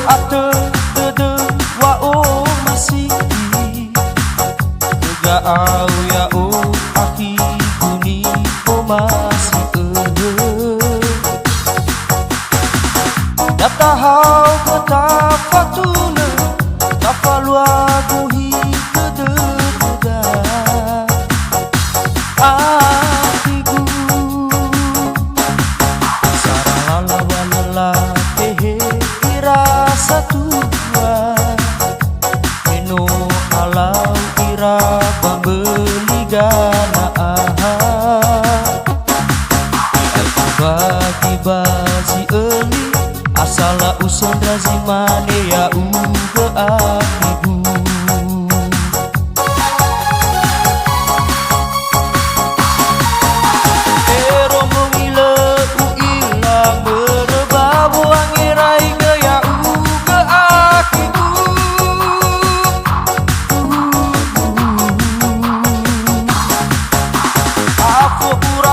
ate dede wa o masih ga au ya o aki guni o masih data hau kata fatuna kapalua guhi dede deda akigu sarala walala tehe irasa tua eno alau ira pembeligan tiba-tiba si eli asala usen razimane ya uga akigu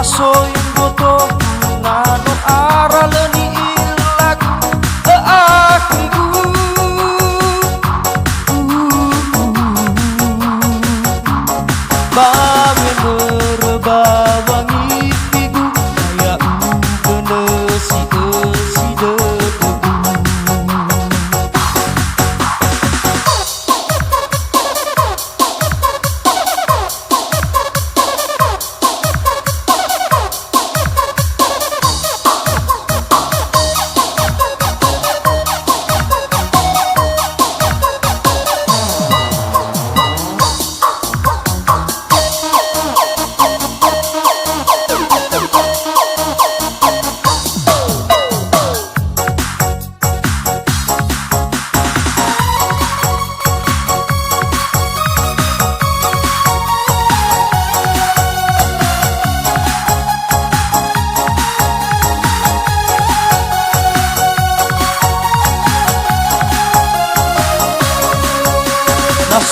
soy boto ngano araleni ilag akigu bawe merbawangi pigu kaya ugene si debu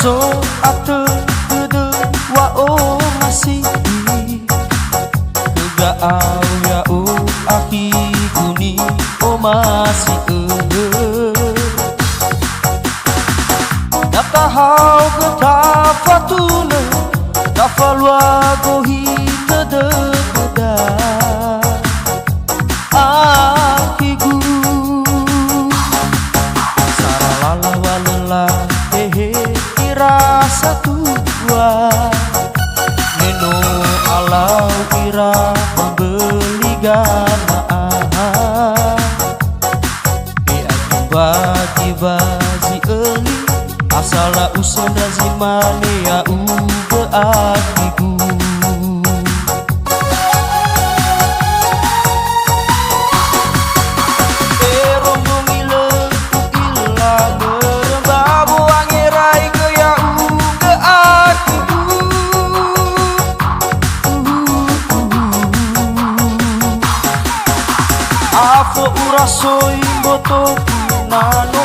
so ate dede wa o masih ga au ya o aki guni o masih data hau kata fatuna kafalwa gohi dede deda akigu sarala walala hehe rasa tua neno alau ira pembeligan tiba-tiba si eli asala usen razimane ya uga akigu Afo ura soy boto nano